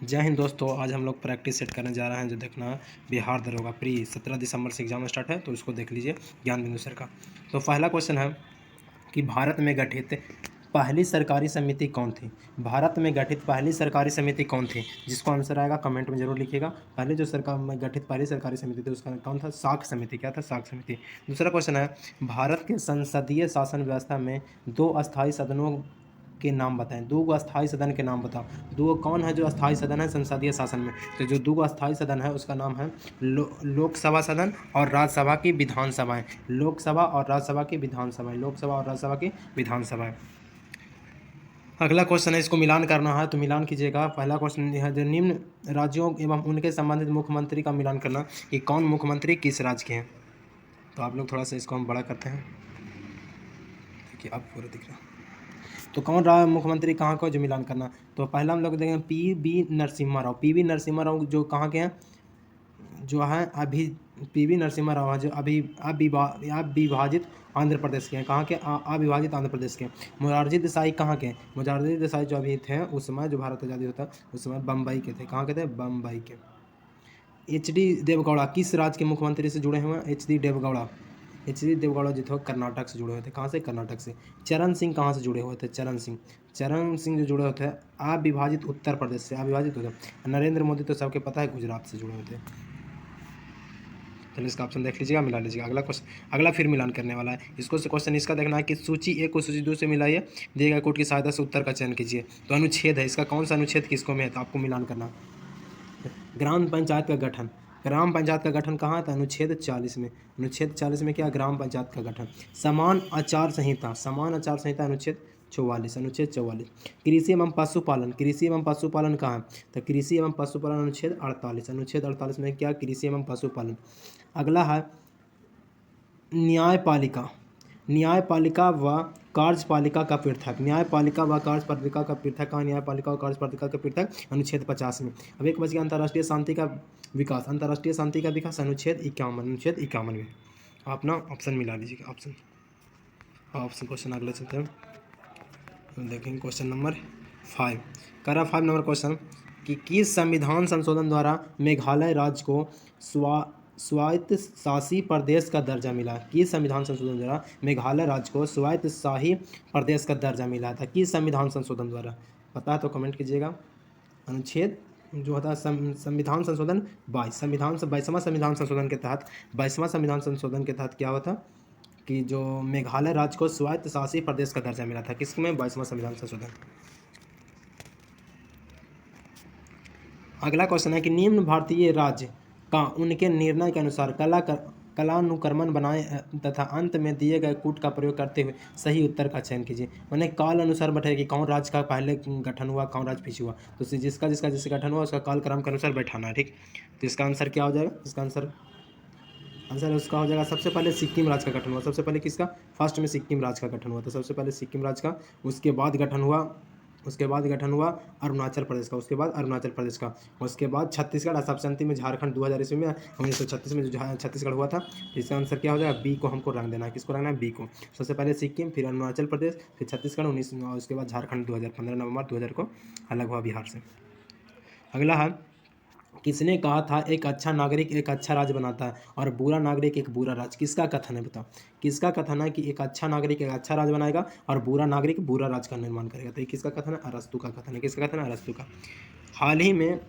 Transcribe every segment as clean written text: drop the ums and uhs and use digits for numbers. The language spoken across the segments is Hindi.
जय हिंद दोस्तों। आज हम लोग प्रैक्टिस सेट करने जा रहे हैं। जो देखना है बिहार दरोगा प्री 17 दिसंबर से एग्जाम स्टार्ट है, तो इसको देख लीजिए ज्ञान बिंदु सर का। तो पहला क्वेश्चन है कि भारत में गठित पहली सरकारी समिति कौन थी। भारत में गठित पहली सरकारी समिति कौन थी। जिसको आंसर आएगा कमेंट में जरूर लिखिएगा। पहले जो सरकार में गठित पहली सरकारी समिति थी उसका कौन था, साख समिति। क्या था, साख समिति। दूसरा क्वेश्चन है भारत के संसदीय शासन व्यवस्था में दो अस्थायी सदनों के नाम बताएं। दो अस्थायी सदन के नाम बताओ। दो कौन है जो अस्थायी सदन है संसदीय शासन में। तो जो दो अस्थायी सदन है उसका नाम है लोकसभा सदन और राज्यसभा की विधानसभाएं। लोकसभा और राज्यसभा की विधानसभाएं। लोकसभा और राज्यसभा की विधानसभाएं। अगला क्वेश्चन है, इसको मिलान करना है तो मिलान कीजिएगा। पहला क्वेश्चन है जो निम्न राज्यों एवं उनके संबंधित मुख्यमंत्री का मिलान करना कि कौन मुख्यमंत्री किस राज्य के हैं। तो आप लोग थोड़ा सा इसको हम बड़ा करते हैं। देखिए आप पूरा दिख रहा है। तो कौन रहा मुख्यमंत्री कहाँ का, जो मिलान करना। तो पहला हम लोग देखेंगे पी.वी. नरसिम्हा राव। पी.वी. नरसिम्हा राव जो कहाँ के हैं, जो है अभी पी.वी. नरसिम्हा राव है जो अभी अविभाजित आंध्र प्रदेश के हैं। कहाँ के, अविभाजित आंध्र प्रदेश के। मोरारजी देसाई कहाँ के। मोरारजी देसाई जो अभी थे उस समय जो भारत आज़ादी होता उस समय बम्बई के थे। कहाँ के थे, बम्बई के। एच.डी. देवगौड़ा किस राज्य के मुख्यमंत्री से जुड़े हुए हैं। एच.डी. देवगौड़ा। एच.डी. देवगौड़ा जो थे कर्नाटक से जुड़े हुए थे। कहाँ से, कर्नाटक से। चरण सिंह कहाँ से जुड़े हुए थे, चरण सिंह। चरण सिंह जो जुड़े हुए थे अविभाजित उत्तर प्रदेश से, अविभाजित होते। नरेंद्र मोदी तो सबके पता है गुजरात से जुड़े हुए थे। चलिए इसका ऑप्शन देख लीजिएगा, मिला लीजिएगा। अगला क्वेश्चन, अगला फिर मिलान करने वाला है। इसको क्वेश्चन इसका देखना है कि सूची एक को सूची दो से मिलाइए, दिए गए कोड की सहायता से उत्तर का चयन कीजिए। तो अनुच्छेद है, इसका कौन सा अनुच्छेद किसको में है, तो आपको मिलान करना। ग्राम पंचायत का गठन। ग्राम पंचायत का गठन कहाँ था, अनुच्छेद 40 में। अनुच्छेद 40 में क्या, ग्राम पंचायत का गठन। समान आचार संहिता, समान आचार संहिता अनुच्छेद 44, अनुच्छेद 44। कृषि एवं पशुपालन, कृषि एवं पशुपालन कहाँ है, तो कृषि एवं पशुपालन अनुच्छेद 48, अनुच्छेद 48 में क्या, कृषि एवं पशुपालन। अगला है न्यायपालिका। न्यायपालिका व कार्यपालिका का पृथक। न्यायपालिका व कार्यपालिका का पृथक कहाँ, न्यायपालिका और कार्यपालिका का पृथक अनुच्छेद 50 में। अब एक बच गया अंतर्राष्ट्रीय शांति का विकास। अंतर्राष्ट्रीय शांति का विकास अनुच्छेद 51, अनुच्छेद 51 में। आप ना ऑप्शन मिला लीजिएगा, ऑप्शन क्वेश्चन अगले चलते हैं। देखेंगे क्वेश्चन नंबर 5। करा 5 नंबर क्वेश्चन कि किस संविधान संशोधन द्वारा मेघालय राज्य को स्वायत्त शासी प्रदेश का दर्जा मिला। किस संविधान संशोधन द्वारा मेघालय राज्य को स्वायत्त शाही प्रदेश का दर्जा मिला था, किस संविधान संशोधन द्वारा। पता है तो कमेंट कीजिएगा। अनुच्छेद जो होता है संविधान संशोधन 22, 22वां संविधान संशोधन के तहत, 22वां संविधान संशोधन के तहत क्या हुआ था कि जो मेघालय राज्य को स्वायत्त शासी प्रदेश का दर्जा मिला था, किसमें, 22वां संविधान संशोधन। अगला क्वेश्चन है कि निम्न भारतीय राज्य का उनके निर्णय के अनुसार कालानुक्रमण बनाए तथा अंत में दिए गए कूट का प्रयोग करते हुए सही उत्तर का चयन कीजिए। मैंने काल अनुसार बैठे कि कौन राज्य का पहले गठन हुआ, कौन राज्य पीछे हुआ। तो जिसका जिसका जैसे गठन हुआ उसका काल क्रम के अनुसार बैठाना है, ठीक। तो इसका आंसर क्या हो जाएगा, इसका आंसर उसका हो जाएगा सबसे पहले सिक्किम राज्य का गठन हुआ। सबसे पहले किसका, फर्स्ट में सिक्किम राज्य का गठन हुआ। तो सबसे पहले सिक्किम राज्य का, उसके बाद गठन हुआ अरुणाचल प्रदेश का, उसके बाद अरुणाचल प्रदेश का, उसके बाद छत्तीसगढ़ और सबसे अंतिम में झारखंड 2000 ईस्वी में 1936 में जो छत्तीसगढ़ हुआ था। इसका आंसर क्या हो जाएगा, बी को हमको रंग देना है। किसको रंगना है, बी को। सबसे पहले सिक्किम, फिर अरुणाचल प्रदेश, फिर छत्तीसगढ़ 19, उसके बाद झारखंड 2015 नवंबर 2000 को अलग हुआ बिहार से। अगला है किसने कहा था एक अच्छा नागरिक एक अच्छा राज्य बनाता है और बुरा नागरिक एक बुरा राज्य। किसका कथन है, बताओ। किसका कथन है कि एक अच्छा नागरिक एक अच्छा राज्य बनाएगा और बुरा नागरिक बुरा राज्य का निर्माण करेगा। तो ये किसका कथन है, अरस्तु का कथन है। किसका कथन है, अरस्तु का। हाल ही में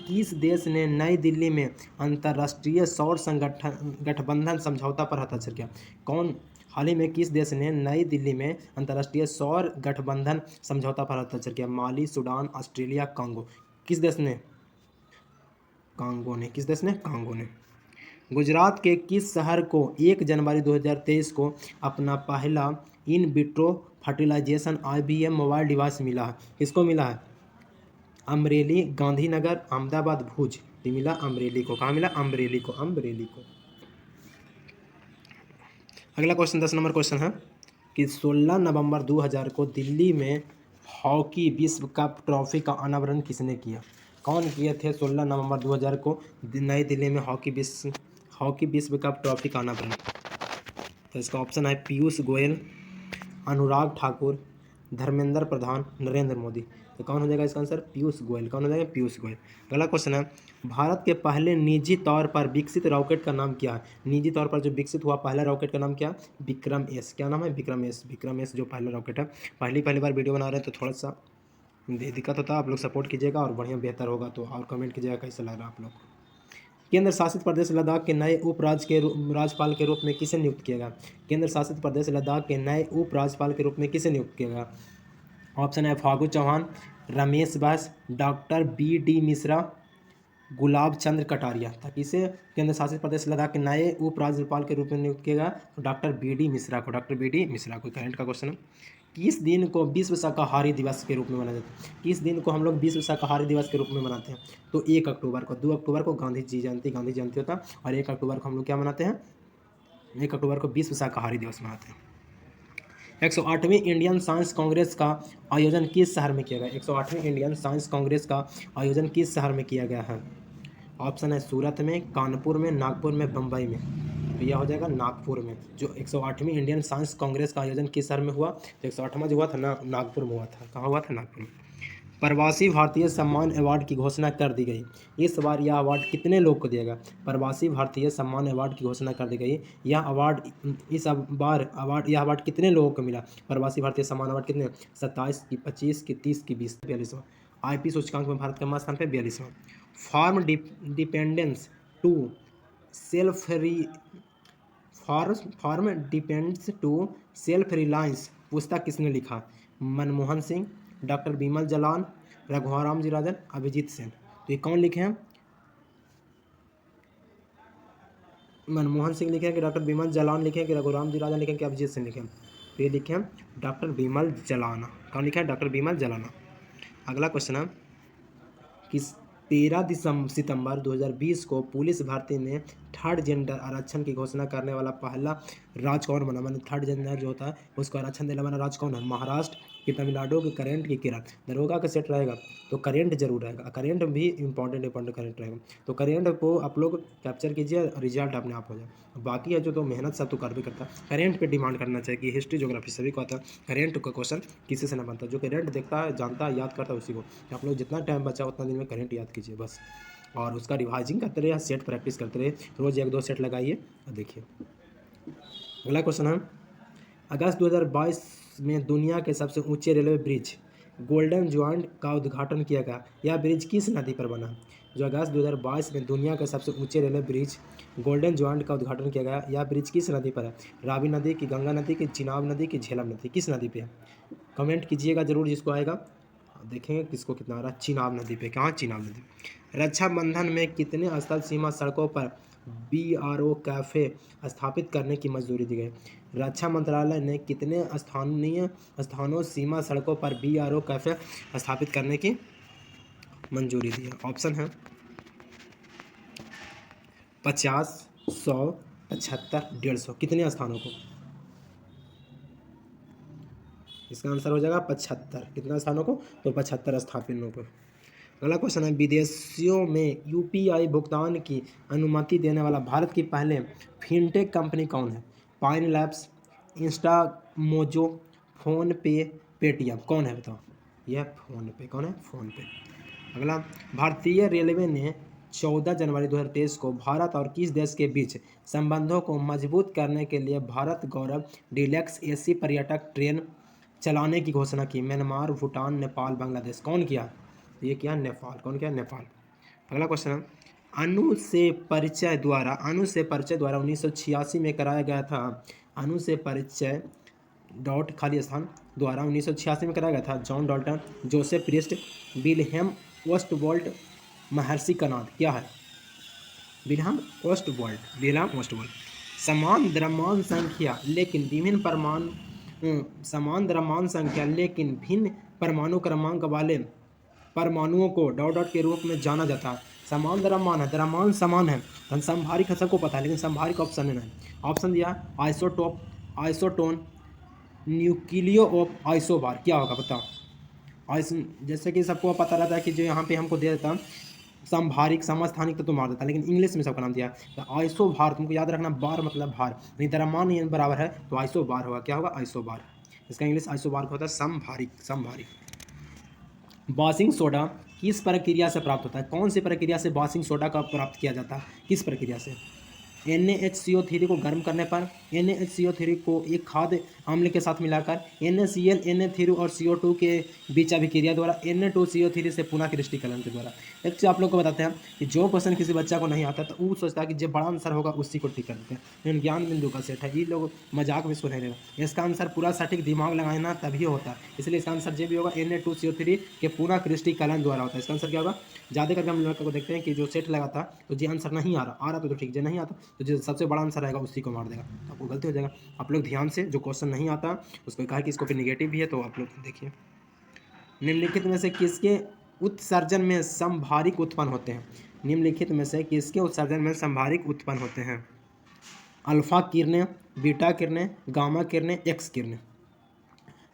किस देश ने नई दिल्ली में अंतर्राष्ट्रीय सौर गठबंधन समझौता पर हस्ताक्षर किया। कौन, हाल ही में किस देश ने नई दिल्ली में अंतर्राष्ट्रीय सौर गठबंधन समझौता पर हस्ताक्षर किया। माली, सूडान, ऑस्ट्रेलिया, कांगो। किस देश ने, कांगो ने। किस देश ने, कांगो ने। गुजरात के किस शहर को 1 जनवरी 2023 को अपना पहला in vitro fertilisation IVF mobile device मिला है। किसको मिला है, अमरेली, गांधीनगर, अहमदाबाद, भुज। ये मिला अमरेली को। कहाँ मिला, अमरेली को, अमरेली को। अगला क्वेश्चन 10 नंबर क्वेश्चन है कि 16 नवंबर 2000 को दिल्ली में हॉकी विश्व कप ट्रॉफी का अनावरण किसने किया। कौन किए थे 16 नवंबर 2000 को नई दिल्ली में हॉकी विश्व कप ट्रॉफी का अनावरण। तो इसका ऑप्शन है पीयूष गोयल, अनुराग ठाकुर, धर्मेंद्र प्रधान, नरेंद्र मोदी। तो कौन हो जाएगा इसका आंसर? पीयूष गोयल। कौन हो जाएगा? पीयूष गोयल। अगला क्वेश्चन है, भारत के पहले निजी तौर पर विकसित रॉकेट का नाम क्या है? निजी तौर पर जो विकसित हुआ पहला रॉकेट का नाम क्या है? विक्रम एस। क्या नाम है? विक्रम एस। विक्रम एस जो पहला रॉकेट है। पहली बार वीडियो बना रहे हैं तो थोड़ा सा दिक्कत होता है, आप लोग सपोर्ट कीजिएगा और बढ़िया बेहतर होगा तो, और कमेंट कीजिएगा कैसा लग रहा है आप लोग। केंद्र शासित प्रदेश लद्दाख के नए राज्यपाल के रूप में किसे नियुक्त किया गया? केंद्र शासित प्रदेश लद्दाख के नए उपराज्यपाल के रूप में किसे नियुक्त किया गया? ऑप्शन है फागू चौहान, रमेश बैस, डॉक्टर BD मिश्रा, गुलाब चंद्र कटारिया। ताकि इसे केंद्र शासित प्रदेश लद्दाख के नए उपराज्यपाल के रूप में नियुक्त किया गया तो डॉक्टर BD मिश्रा को। डॉक्टर BD मिश्रा को। करंट का क्वेश्चन है, किस दिन को विश्व शाकाहारी दिवस के रूप में मनाया जाता है? किस दिन को हम लोग विश्व शाकाहारी दिवस के रूप में मनाते हैं? तो 1 अक्टूबर को। 2 अक्टूबर को गांधी जयंती होता है और 1 अक्टूबर को हम लोग क्या मनाते हैं? 1 अक्टूबर को विश्व शाकाहारी दिवस मनाते हैं। 108वीं इंडियन साइंस कांग्रेस का आयोजन किस शहर में किया गया? 108वीं इंडियन साइंस कांग्रेस का आयोजन किस शहर में किया गया है? ऑप्शन है सूरत में, कानपुर में, नागपुर में, बम्बई में। तो यह हो जाएगा नागपुर में। जो 108वीं इंडियन साइंस कांग्रेस का आयोजन किस शहर में हुआ? तो 108वां जो हुआ था नागपुर में हुआ था। कहाँ हुआ था? नागपुर में। प्रवासी भारतीय सम्मान अवार्ड की घोषणा कर दी गई। इस बार यह अवार्ड कितने लोग को दिया गया? प्रवासी भारतीय सम्मान अवार्ड की घोषणा कर दी गई। यह अवार्ड कितने लोगों को मिला? प्रवासी भारतीय सम्मान अवार्ड कितने? 27 की, 25 की, 30 की, 20, 42वां। IP सूचकांक में भारत का स्थान पे 42वां। From dependence to self reliance पुस्तक किसने लिखा? Manmohan Singh, doctor Bimal Jalan, Raghuram G Rajan, Abhijit Sen. तो ये कौन लिखे हैं? मनमोहन सिंह लिखे हैं कि डॉक्टर बिमल जलान लिखे हैं कि रघुराम जी राजन लिखे हैं कि अभिजीत सिंह लिखे हैं? तो ये लिखे हैं डॉक्टर बिमल जलाना। कौन लिखा है? डॉक्टर बिमल जलाना। अगला क्वेश्चन है कि 13 सितंबर 2020 को पुलिस भर्ती में थर्ड जेंडर आरक्षण की घोषणा करने वाला पहला राज्य कौन बना? मैंने थर्ड जेंडर जो होता है उसको आरक्षण देने वाला राज्य कौन है? महाराष्ट्र की, तमिलनाडु की, करेंट की, केरल। दरोगा का सेट रहेगा तो करेंट जरूर रहेगा। करेंट भी इंपॉर्टेंट करेंट रहेगा। तो करेंट को आप लोग कैप्चर कीजिए, रिजल्ट अपने आप हो जाए। बाकी है जो तो मेहनत सब तो कर भी करता है। करेंट पे डिमांड करना चाहिए कि हिस्ट्री ज्योग्राफी सभी को आता है। करेंट का क्वेश्चन किसी से ना बनता, जो करेंट देखता है, जानता है, याद करता है उसी को। आप लोग जितना टाइम बचा उतना दिन में करेंट याद कीजिए बस, और उसका रिवाइजिंग करते रहिए, सेट प्रैक्टिस करते रहिए, रोज़ 1-2 सेट लगाइए और देखिए। अगला क्वेश्चन है, अगस्त 2022 में दुनिया के सबसे ऊंचे रेलवे ब्रिज गोल्डन ज्वाइंट का उद्घाटन किया गया। यह ब्रिज किस नदी पर बना? जो अगस्त 2022 में दुनिया के सबसे ऊंचे रेलवे ब्रिज गोल्डन ज्वाइंट का उद्घाटन किया गया, यह ब्रिज किस नदी पर है? रावी नदी की, गंगा नदी की, चिनाब नदी की, झेलम नदी, किस नदी पे है? कमेंट कीजिएगा जरूर जिसको आएगा, देखेंगे किसको कितना आ रहा है। चिनाब नदी पे। कहाँ? चिनाब नदी। रक्षाबंधन में कितने स्थल सीमा सड़कों पर BRO कैफ़े स्थापित करने की मंजूरी दी गई? रक्षा मंत्रालय ने कितने स्थानों सीमा सड़कों पर BRO कैफ़े स्थापित करने की मंजूरी दी है? ऑप्शन है 50, 100, 75, 150। कितने स्थानों को? इसका आंसर हो जाएगा 75। कितना स्थानों को? तो 75 स्थापनों को। अगला क्वेश्चन है, विदेशियों में UPI भुगतान की अनुमति देने वाला भारत की पहले फिनटेक कंपनी कौन है? पाइन लैब्स, इंस्टामोजो, फ़ोन पे, पेटीएम। कौन है बताओ? यह फ़ोन पे। कौन है? फ़ोन पे। अगला, भारतीय रेलवे ने 14 जनवरी 2023 को भारत और किस देश के बीच संबंधों को मजबूत करने के लिए भारत गौरव डीलक्स AC पर्यटक ट्रेन चलाने की घोषणा की? म्यांमार, भूटान, नेपाल, बांग्लादेश। कौन किया? ये क्या? नेपाल। कौन किया? नेपाल। अगला क्वेश्चन है, अणु से परिचय द्वारा 1986 में कराया गया था। अणु से परिचय डॉट खाली स्थान द्वारा 1986 में कराया गया था। John Dalton, Joseph priest, Wilhelm ओस्टवॉल्ट, महर्षि कनाद। क्या है? विल्हेम ओस्टवॉल्ट। समान द्रव्यमान संख्या लेकिन भिन्न परमाणु क्रमांक वाले परमाणुओं को डॉट डॉट के रूप में जाना जाता है। समान द्रव्यमान है, द्रव्यमान समान है, समभारिक है, सबको पता है, लेकिन समभारिक ऑप्शन है नहीं। ऑप्शन दिया isotope, isotone, nucleo of isobar. क्या होगा बताओ? जैसे कि सबको पता रहता है कि जो यहाँ पे हमको दे देता समभारिक, समस्थानिक तो मार देता, लेकिन इंग्लिश में सबका नाम दिया तो आइसोबार। तुमको याद रखना, बार मतलब भार, नहीं द्रव्यमान बराबर है तो आइसोबार होगा। क्या होगा? आइसोबार। इसका इंग्लिश आइसोबार होता है समभारिक। वॉशिंग सोडा किस प्रक्रिया से प्राप्त होता है? कौन सी प्रक्रिया से वॉशिंग सोडा का प्राप्त किया जाता है? किस प्रक्रिया से? NaHCO3 को गर्म करने पर, NaHCO3 को एक खाद्य अम्ल के साथ मिलाकर, NaCl Na3 और CO2 के बीच अभिक्रिया द्वारा, Na2CO3 से पुनः क्रिस्टलीकरण के द्वारा। एक चीज़ आप लोग को बताते हैं कि जो क्वेश्चन किसी बच्चा को नहीं आता तो वो सोचता है कि जो बड़ा आंसर होगा उसी को टिक कर देते हैं, लेकिन ज्ञान बिंदु का सेट है, ये लोग मजाक में इसको नहीं लेगा। इसका आंसर पूरा सटीक दिमाग लगाना तभी होता है, इसलिए इसका आंसर जो भी होगा Na2CO3 के पुनः क्रिस्टलीकरण द्वारा होता है। इसका आंसर क्या होगा? ज़्यादा करके हम लोग को देखते हैं कि जो सेट लगाता तो जो आंसर नहीं आ रहा तो ठीक, जो नहीं आता तो जो सबसे बड़ा आंसर आएगा उसी को मार देगा, तो आपको गलती हो जाएगा। आप लोग ध्यान से, जो क्वेश्चन नहीं आता उसको कहा कि इसको फिर निगेटिव भी है, तो आप लोग देखिए। निम्नलिखित में से किसके उत्सर्जन में संभारिक उत्पन्न होते हैं? निम्नलिखित में से किसके उत्सर्जन में संभारिक उत्पन्न होते हैं? अल्फा किरणें, बीटा किरणें, गामा किरणें, एक्स किरणें।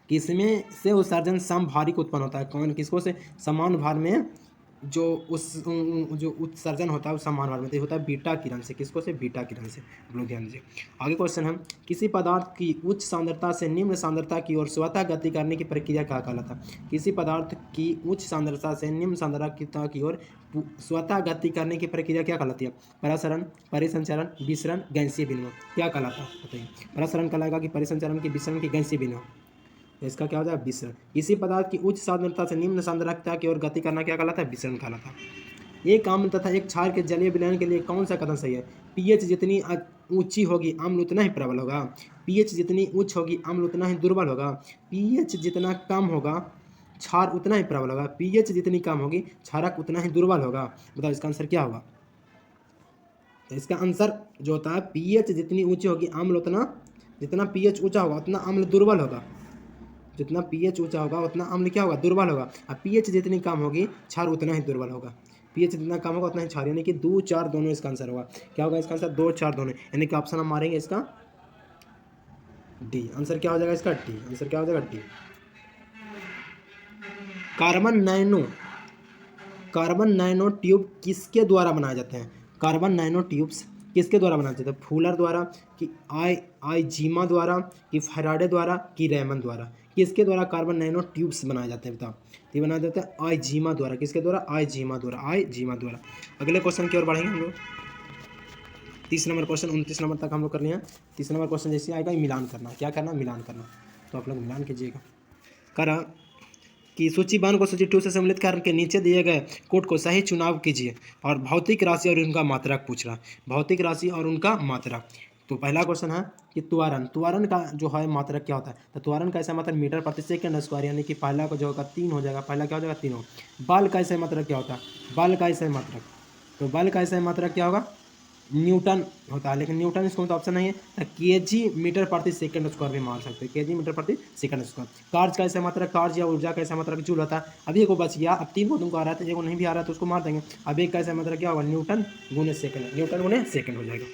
किसमें से उत्सर्जन समभारिक उत्पन्न होता है? कौन किसको से समान भार में जो जो उत्सर्जन होता है वो समान भार में तो होता है बीटा किरण से। किसको से? बीटा किरण से। आप लोग ध्यान दीजिए। आगे क्वेश्चन है, किसी पदार्थ की उच्च सांद्रता से निम्न सांद्रता की ओर स्वतः गति करने की प्रक्रिया क्या कहलाता है? किसी पदार्थ की उच्च सांद्रता से निम्न सांद्रता की ओर स्वतः गति करने की प्रक्रिया क्या कहलाती है? प्रसरण, परिसंचरण, विसरण, गैसीय विनिमय। क्या कहलाता है बताइए? प्रसरण कहलाएगा कि परिसंचरण की, विसरण की, गैसीय विनिमय? इसका क्या होता है? विसरण। किसी पदार्थ की उच्च सांद्रता से निम्न सांद्रता की ओर गति करना क्या कहलाता है? विसरण कहलाता है। एक अम्ल तथा एक क्षार के जलीय विलयन के लिए कौन सा कथन सही है? पीएच जितनी ऊंची होगी अम्ल उतना ही प्रबल होगा, पीएच जितनी उच्च होगी अम्ल उतना ही दुर्बल होगा, पीएच जितना कम होगा क्षार उतना ही प्रबल होगा, पीएच जितनी कम होगी क्षारक उतना ही दुर्बल होगा। बताओ इसका आंसर क्या होगा? तो इसका आंसर जो होता है, पीएच जितनी ऊंची होगी अम्ल उतना, जितना पीएच ऊंचा होगा उतना अम्ल दुर्बल होगा, जितना पीएच ऊंचा होगा उतना अम्ल क्या होगा? दुर्बल होगा। और पीएच जितनी कम होगी क्षार उतना ही दुर्बल होगा। पीएच जितना कम होगा उतना ही क्षार, यानी कि 2 4 दोनों इसका आंसर होगा। क्या होगा इसका आंसर? 2 4 दोनों, यानी कि ऑप्शन हम मारेंगे इसका डी। आंसर क्या हो जाएगा इसका? डी। आंसर क्या हो जाएगा? डी। कार्बन नैनो ट्यूब किसके द्वारा बनाए जाते हैं? कार्बन नैनो ट्यूब्स किसके द्वारा बनाए जाते हैं? फूलर द्वारा, कि आईजीमा द्वारा, कि फैराडे द्वारा, कि रैमन द्वारा? किसके द्वारा कार्बन नैनो ट्यूब्स बनाए जाते हैं? बताओ। ये बनाया जाता है आईजीमा द्वारा। किसके द्वारा? आईजीमा द्वारा। आईजीमा द्वारा। अगले क्वेश्चन की ओर बढ़ेंगे हम लोग। 30 नंबर क्वेश्चन 29 नंबर तक हम लोग कर लिए हैं। 30 नंबर क्वेश्चन जैसे आएगा मिलान करना। क्या करना? मिलान करना। तो आप लोग मिलान कीजिएगा। करा कि सूची 1 को सूची 2 से सम्मिलित करके नीचे दिए गए कोड को सही चुनाव कीजिए, और भौतिक राशि और उनका मात्रक पूछ रहा है। भौतिक राशि और उनका मात्रक। तो पहला क्वेश्चन है कि त्वरण, त्वरण का जो है मात्रक क्या होता है? तो त्वरण का ऐसा मात्रक मीटर प्रति सेकंड स्क्वायर, यानी कि पहला को जो होगा 3 हो जाएगा। पहला क्या हो जाएगा? 3 हो। बल का ऐसा मात्रक क्या होता है? बल का ऐसा मात्रक, तो बल का ऐसा मात्रक क्या होगा? न्यूटन होता है, लेकिन न्यूटन इसको तो ऑप्शन नहीं है, तो केजी मीटर प्रति सेकंड स्क्वायर भी मार सकते हैं। केजी मीटर प्रति सेकंड स्क्वायर। कार्य कैसे मात्रक, कार्य या ऊर्जा कैसे मात्रक जूल होता है। अभी एक बच गया, अब 3 को तुमको आ रहा है, एक को नहीं भी आ रहा है तो उसको मार देंगे। अब एक कैसे मात्रक क्या होगा? न्यूटन गुने सेकंड, न्यूटन गुने सेकंड हो जाएगा।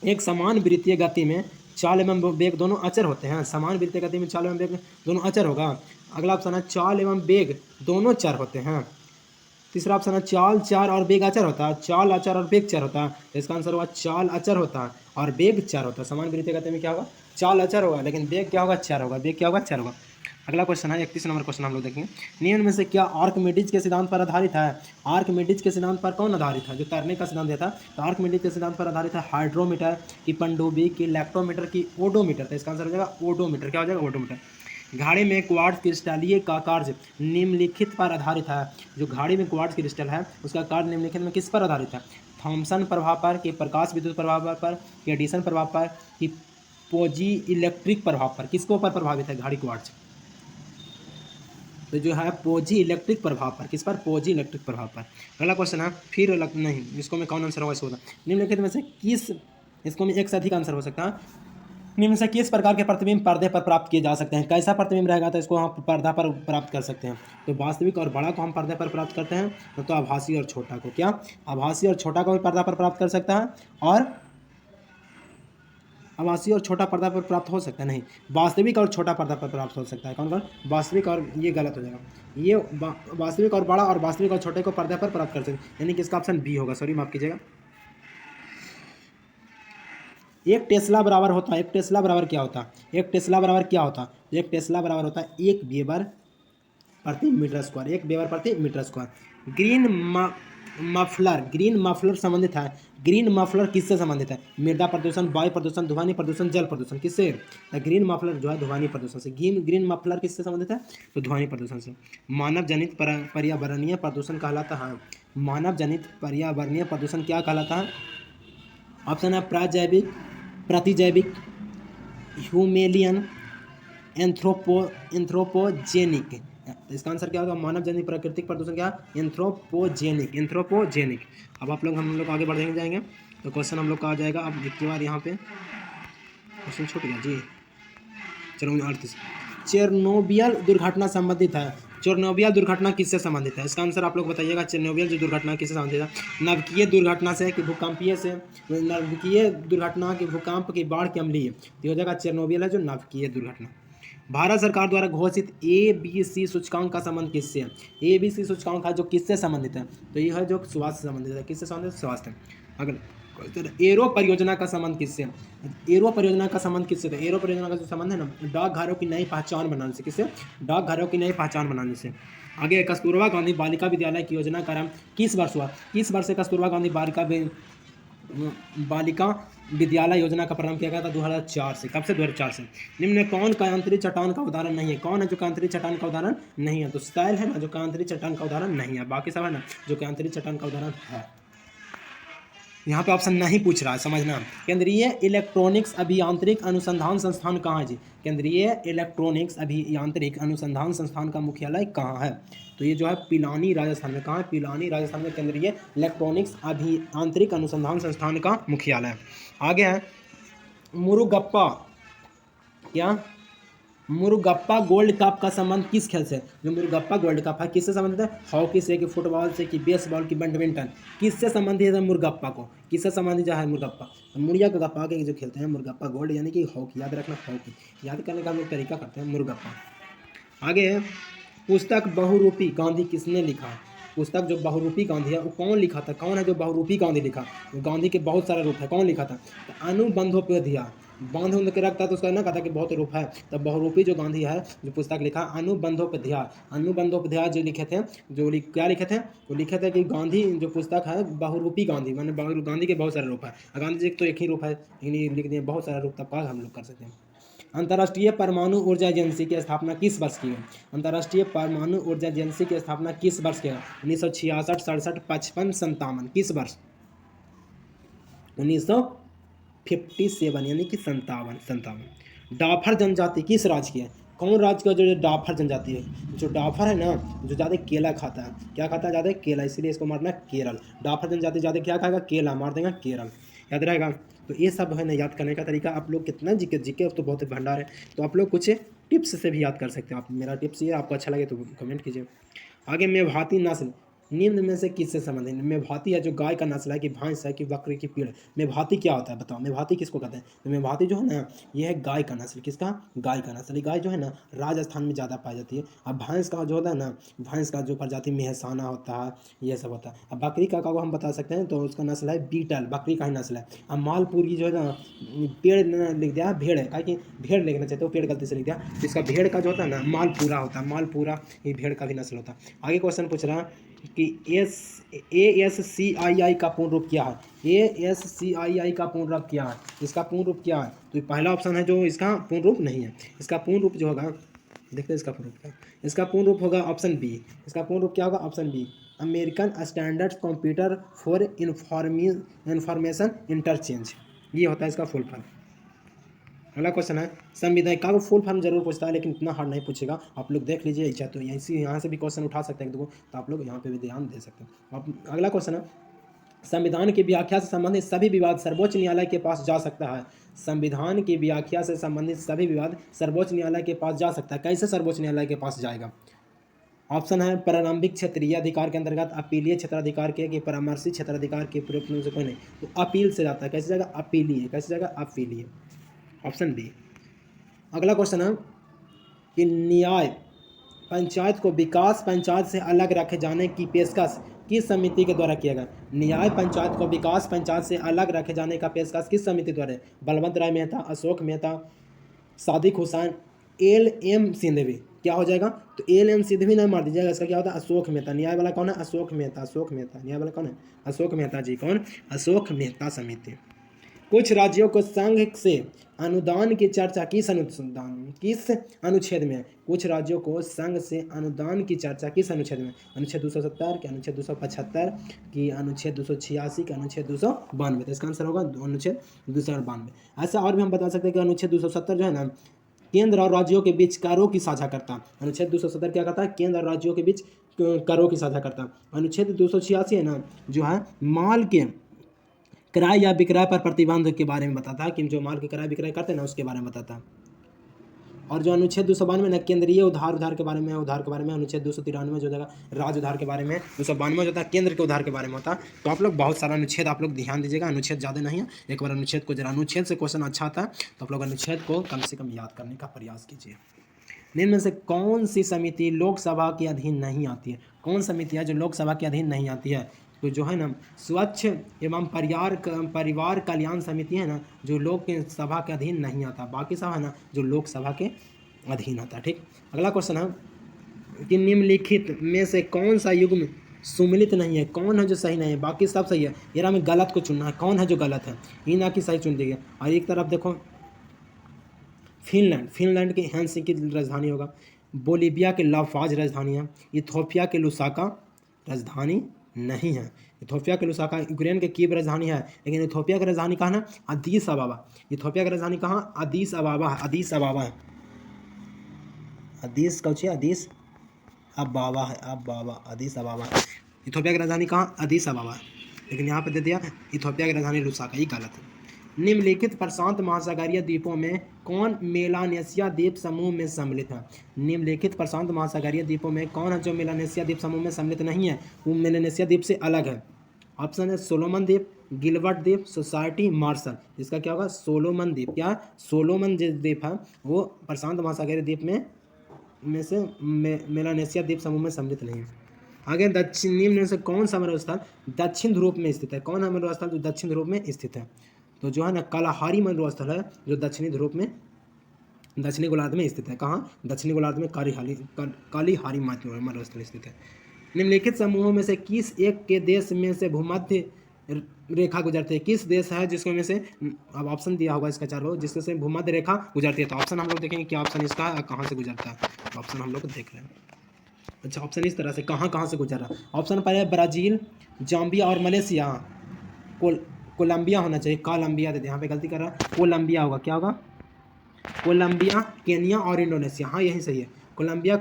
एक समान वृत्तीय गति में चाल एवं वेग दोनों अचर होते हैं। समान वृत्तीय गति में चाल एवं वेग दोनों अचर होगा। अगला ऑप्शन है चाल एवं वेग दोनों चर होते हैं। तीसरा ऑप्शन है चाल चर और वेग अचर होता है। चाल अचर और वेग चर होता है, तो इसका आंसर होगा चाल अचर होता है और वेग चर होता है। समान वृत्तीय गति में क्या होगा? चाल अचर होगा, लेकिन वेग क्या होगा? चर होगा। वेग क्या होगा? चर होगा। अगला क्वेश्चन है 31 नंबर क्वेश्चन हम लोग देखेंगे। निम्न में से क्या आर्किमिडीज के सिद्धांत पर आधारित है? आर्किमिडीज के सिद्धांत पर कौन आधारित है? जो तैरने का सिद्धांत देता है, तो आर्किमिडीज के सिद्धांत पर आधारित है हाइड्रोमीटर, की पनडुब्बी, की लैक्टोमीटर, की ओडोमीटर। तो इसका आंसर हो जाएगा ओडोमीटर। क्या हो जाएगा? ओडोमीटर। घाड़ी में क्वार्ट्ज क्रिस्टलीय का कार्य निम्नलिखित पर आधारित है। जो घाड़ी में क्वार्ट्ज क्रिस्टल है उसका कार्य निम्नलिखित में किस पर आधारित है? थॉमसन प्रभाव पर, कि प्रकाश विद्युत प्रभाव पर, कि एडिशन प्रभाव पर, कि पोजी इलेक्ट्रिक प्रभाव पर? किसके ऊपर प्रभावित है घाड़ी क्वार्ट्ज? तो जो है पोजी इलेक्ट्रिक प्रभाव पर। किस पर? पोजी इलेक्ट्रिक प्रभाव पर। अगला क्वेश्चन है फिर नहीं, इसको में कौन आंसर होगा इसको बता। निम्नलिखित में से किस, इसको में एक से अधिक आंसर हो सकता है। निम्न से किस प्रकार के प्रतिबिंब पर्दे पर प्राप्त किए जा सकते हैं? कैसा प्रतिबिंब रहेगा तो इसको हम पर्दा पर प्राप्त कर सकते हैं? तो वास्तविक और बड़ा को हम पर्दे पर प्राप्त करते हैं, तो आभासी और छोटा को। क्या? आभासी और छोटा को भी पर्दा पर प्राप्त कर सकता है, और आभासी और छोटा पर्दा पर प्राप्त हो सकता है नहीं, वास्तविक और छोटा पर्दा पर प्राप्त हो सकता है। कौन कौन? वास्तविक और, ये गलत हो जाएगा, ये वास्तविक और बड़ा और वास्तविक और छोटे को पर्दे पर प्राप्त कर सकते हैं, यानी कि इसका ऑप्शन बी होगा। सॉरी माफ कीजिएगा। एक टेस्ला बराबर होता है, एक टेस्ला बराबर क्या होता है? एक टेस्ला बराबर क्या होता है? एक टेस्ला बराबर होता है 1 वेबर प्रति मीटर स्क्वायर, 1 वेबर प्रति मीटर स्क्वायर। ग्रीन मफलर संबंधित है। ग्रीन मफलर किससे संबंधित है? मृदा प्रदूषण, वायु प्रदूषण, ध्वनि प्रदूषण, जल प्रदूषण, किससे? ग्रीन मफलर जो है ध्वनि प्रदूषण से। ग्रीन मफलर किससे संबंधित है? तो ध्वनि प्रदूषण से। मानव जनित पर्यावरणीय प्रदूषण कहलाता है। मानव जनित पर्यावरणीय प्रदूषण क्या कहलाता है? ऑप्शन है प्राजैविक, प्रतिजैविक, ह्यूमेलियन, एंथ्रोपोजेनिक। इसका आंसर क्या होगा? मानव जनित प्राकृतिक प्रदूषण क्या? एंथ्रोपोजेनिक। अब हम लोग आगे बढ़ेंगे जाएंगे तो क्वेश्चन हम लोग का आ जाएगा। अब एक बार यहाँ पे क्वेश्चन छूट गया जी। चलो 38, चेरनोबियल दुर्घटना संबंधित है। चेरनोबियल दुर्घटना किससे संबंधित है? इसका आंसर आप लोग बताइएगा। चेरनोबियल जो दुर्घटना किससे संबंधित है? नवकीय दुर्घटना से कि भूकंपीय से? नवकीय दुर्घटना की भूकंप की बाढ़ की अम्लीय, तो हो जाएगा चेरनोबियल है जो नवकीय दुर्घटना। भारत सरकार द्वारा घोषित ABC सूचकांक का संबंध किससे है? ABC सूचकांक है जो किससे संबंधित है? तो यह है जो स्वास्थ्य से संबंधित है। किससे संबंधित? स्वास्थ्य। अगर एरो परियोजना का संबंध किससे? एरो परियोजना का संबंध किससे? तो एरो परियोजना का जो संबंध है ना, डाकघरों की नई पहचान बनाने से। किससे? डाकघरों की नई पहचान बनाने से। आगे, कस्तूरबा गांधी बालिका विद्यालय की योजना का आरंभ किस वर्ष हुआ? किस वर्ष से कस्तूरबा गांधी बालिका विद्यालय योजना का प्रारंभ किया गया था? 2004 से। कब से? 2004 से। निम्न में कौन कायांतरित चट्टान का उदाहरण नहीं है? कौन है जो कायांतरित चट्टान का उदाहरण नहीं है? तो स्टाइल है ना जो कायांतरित चट्टान का उदाहरण नहीं है, बाकी सब है ना जो कायांतरित चट्टान का उदाहरण है। यहाँ पे ऑप्शन नहीं पूछ रहा है, समझना। केंद्रीय इलेक्ट्रॉनिक्स अभियांत्रिक अनुसंधान संस्थान कहाँ है जी? केंद्रीय इलेक्ट्रॉनिक्स अभियांत्रिक अनुसंधान संस्थान का मुख्यालय कहाँ है? तो ये जो है पिलानी राजस्थान में। कहाँ है? पिलानी राजस्थान में केंद्रीय इलेक्ट्रॉनिक्स अभियांत्रिक अनुसंधान संस्थान का मुख्यालय। आगे है मुरुगप्पा, क्या? मुरुगप्पा गोल्ड कप का संबंध किस खेल से? जो मुरुगप्पा गोल्ड कप है किससे संबंधित है? हॉकी से, कि फुटबॉल से, कि बेसबॉल, की बैडमिंटन, किससे संबंधित है मुरुगप्पा को? किससे संबंधित जो है मुरुगप्पा? मुड़िया का गप्पा के जो खेलते हैं मुरुगप्पा गोल्ड, यानी कि हॉकी। याद रखना, हॉकी याद करने का हम लोग तरीका करते हैं मुरुगप्पा। आगे है पुस्तक बहुरूपी गांधी किसने लिखा? पुस्तक जो बहुरूपी गांधी है वो कौन लिखा था? कौन है जो बहुरूपी गांधी लिखा? गांधी के बहुत सारे रूप है, कौन लिखा था? तो अनुबंधोपाध्याय। बांध उन्द के रखता तो उसका ना कहता कि बहुत रूप है। तो बहुरूपी जो गांधी है जो पुस्तक लिखा, अनुबंधोपाध्याय। अनुबंधोपाध्याय जो लिखे थे, क्या लिखे थे? वो लिखे थे कि गांधी जो पुस्तक है बहुरूपी गांधी, माने गांधी के बहुत सारे रूप है। गांधी जी तो एक ही रूप है, इन्हीं लिख दिए बहुत सारा रूप, तब का हम लोग कर सकते हैं। अंतर्राष्ट्रीय परमाणु ऊर्जा एजेंसी की स्थापना किस वर्ष की है? अंतर्राष्ट्रीय परमाणु ऊर्जा एजेंसी की स्थापना किस वर्ष की है? 1966, 67, 55, 57। किस वर्ष? 1957 यानी कि 57। डाफर जनजाति किस राज्य की है? कौन राज्य का जो डाफर जनजाति है? जो डाफर है ना, जो ज़्यादा केला खाता है। क्या खाता है? ज़्यादा केला, इसीलिए इसको मारना केरल। डाफर जनजाति ज़्यादा क्या खाएगा? केला, मार देगा केरल। याद रहेगा। तो ये सब है ना याद करने का तरीका। आप लोग कितना जीके तो बहुत भंडार है, तो आप लोग कुछ टिप्स से भी याद कर सकते हो। आप मेरा टिप्स ये आपको अच्छा लगे तो कमेंट कीजिए। आगे मेवाती नस्ल निम्न में से किससे संबंधित? मेवाती है जो गाय का नस्ल है, कि भैंस है, कि बकरी की पीढ़। मेवाती क्या होता है बताओ? मेवाती किसको कहते हैं? तो मेवाती जो है ना ये है गाय का नस्ल। किसका? गाय का नस्ल। गाय जो है ना राजस्थान में ज़्यादा पाई जाती है। अब भैंस का जो होता है ना, भैंस का जो प्रजाति मेहसाना होता है, ये सब होता है। अब बकरी का हम बता सकते हैं, तो उसका नस्ल है बीटल, बकरी का ही नस्ल है। अब मालपुर की जो है ना, पेड़ लिख दिया भेड़ है, कि भेड़ लिखना चाहिए तो पेड़ गलती से लिख दिया। तो इसका भेड़ का जो होता है ना मालपूरा होता है, मालपूरा ये भेड़ का भी नस्ल होता है। आगे क्वेश्चन पूछ रहा है कि ASCII का पूर्ण रूप क्या है? ASCII का पूर्ण रूप क्या है? इसका पूर्ण रूप क्या है? तो पहला ऑप्शन है जो इसका पूर्ण रूप नहीं है। इसका पूर्ण रूप जो होगा, देखते हैं इसका पूर्ण रूप क्या है। इसका पूर्ण रूप होगा ऑप्शन बी। इसका पूर्ण रूप क्या होगा? Option B, American standard computer for information interchange. ये होता है इसका फुल फॉर्म। अगला क्वेश्चन है संविधान का फुल फॉर्म जरूर पूछता है, लेकिन इतना हार्ड नहीं पूछेगा। आप लोग देख लीजिए इच्छा तो यहाँ से भी क्वेश्चन उठा सकते हैं, तो आप लोग यहाँ पे भी ध्यान दे सकते हैं। अगला क्वेश्चन है संविधान की व्याख्या से संबंधित सभी विवाद सर्वोच्च न्यायालय के पास जा सकता है। संविधान की व्याख्या से संबंधित सभी विवाद सर्वोच्च न्यायालय के पास जा सकता है। कैसे सर्वोच्च न्यायालय के पास जाएगा? ऑप्शन है प्रारंभिक क्षेत्रीय अधिकार के अंतर्गत, अपीलीय क्षेत्राधिकार के, कि परामर्शी क्षेत्राधिकार के पूर्व से कोई नहीं, तो अपील से जाता है। कैसे जाएगा? अपीलीय। कैसे जाएगा? अपीलीय। Option B. अगला क्वेश्चन है कि न्याय पंचायत को विकास पंचायत से अलग रखे जाने की पेशकश किस समिति के द्वारा किया गया? न्याय पंचायत को विकास पंचायत से अलग रखे जाने का पेशकश किस समिति द्वारा? बलवंत राय मेहता, अशोक मेहता, सादिक हुसैन, LM सिंघवी। क्या हो जाएगा, तो ए एन सीधे भी नहीं मार दीजिएगा, इसका क्या होता है अशोक मेहता। न्याय वाला कौन है, अशोक मेहता, अशोक मेहता। न्याय वाला कौन है, अशोक मेहता जी। कौन, अशोक मेहता समिति। कुछ राज्यों को संघ से अनुदान की चर्चा किस अनुच्छेद में है? कुछ राज्यों को संघ से अनुदान की चर्चा किस अनुच्छेद में? अनुच्छेद 270 के, अनुच्छेद 275 की, अनुच्छेद 286 के, अनुच्छेद 292। तो इसका आंसर होगा अनुच्छेद 292। ऐसा और भी हम बता सकते हैं कि अनुच्छेद 270 जो है ना, केंद्र और राज्यों के बीच करों की साझा करता। अनुच्छेद 270 क्या करता है, केंद्र और राज्यों के बीच करों की साझा करता। अनुच्छेद 286 है ना, जो है माल के क्रय या विक्रय पर प्रतिबंध के बारे में बताता है, कि जो माल के क्रय विक्रय करते हैं ना उसके बारे में बताता है। और जो अनुच्छेद 292 ना केंद्रीय उधार के बारे में, उधार के बारे में। अनुच्छेद 293 जो होगा राज्य उधार के बारे में। 292 जो होता है केंद्र के उधार के बारे में होता है। तो आप लोग बहुत सारा अनुच्छेद आप लोग ध्यान दीजिएगा, अनुच्छेद ज़्यादा नहीं है, एक बार अनुच्छेद को जरा, अनुच्छेद से क्वेश्चन अच्छा आता है तो आप लोग अनुच्छेद को कम से कम याद करने का प्रयास कीजिए। निम्न में से कौन सी समिति लोकसभा के अधीन नहीं आती है? कौन समिति है जो लोकसभा के अधीन नहीं आती है? तो जो है ना स्वच्छ एवं परिवार कल्याण समिति है ना, जो लोक सभा के अधीन नहीं आता। बाकी सब है ना जो लोकसभा के अधीन आता है। ठीक, अगला क्वेश्चन है कि निम्नलिखित में से कौन सा युग्म सुमिलित नहीं है? कौन है जो सही नहीं है? बाकी सब सही है, ये हमें गलत को चुनना है, कौन है जो गलत है, ये ना कि सही चुन दीजिए। और एक तरफ देखो फिनलैंड की हेलसिंकी की राजधानी होगा, बोलीविया के लाफाज राजधानी है, इथोपिया के लुसाका राजधानी नहीं है। इथोपिया के लुसाका, यूक्रेन के कीव राजधानी है, लेकिन इथोपिया की राजधानी कहाँ है, अदीस अबाबा। इथोपिया की राजधानी कहाँ, अदीस अबाबा है, अदीस अबाबा है, अदीस कौन सी, अदीस अबाबा है, अबाबा, अदीस अबाबा है। इथोपिया की राजधानी कहाँ, अदीस अबाबा है, लेकिन यहाँ पे दे दिया इथोपिया की राजधानी लुसाका, ये गलत है। निम्नलिखित प्रशांत महासागरीय द्वीपों में कौन मेलानेशिया द्वीप समूह में सम्मिलित है? निम्नलिखित प्रशांत महासागरीय द्वीपों में कौन है जो मेलानेशिया द्वीप समूह में सम्मिलित नहीं है, वो मेलानेशिया द्वीप से अलग है? ऑप्शन है सोलोमन द्वीप, गिलबर्ट द्वीप, सोसाइटी, मार्शल। इसका क्या होगा, सोलोमन द्वीप। क्या, सोलोमन जो द्वीप है वो प्रशांत महासागरीय द्वीप में से मेलानेशिया द्वीप समूह में सम्मिलित नहीं है। आगे दक्षिण निम्न से कौन सा मरुस्थल दक्षिण ध्रुव में स्थित है? कौन है मरुस्थल जो दक्षिण ध्रुव में स्थित है? तो जो है ना कालाहारी मरुस्थल है जो दक्षिणी ध्रुव में, दक्षिणी गोलार्ध में स्थित है। कहाँ, दक्षिणी गोलार्ध में कालीहारी मरुस्थल स्थित है। निम्नलिखित समूहों में से किस एक के देश में से भूमध्य रेखा गुजरती है? किस देश है जिसको में से, अब ऑप्शन दिया होगा इसका चारों, जिसके से भूमध्य रेखा गुजरती है। तो ऑप्शन हम लोग देखेंगे क्या ऑप्शन इसका है, कहाँ से गुजरता है। तो ऑप्शन हम लोग देख रहे हैं। अच्छा, ऑप्शन इस तरह से कहाँ से गुजर रहा है। ऑप्शन पर है ब्राज़ील, जाम्बिया और मलेशिया। कोलंबिया होना चाहिए, कोलंबिया देते, यहाँ पे गलती कर रहा है, कोलंबिया होगा। क्या होगा, कोलंबिया, केनिया और इंडोनेशिया। हाँ यही सही है, कोलंबिया,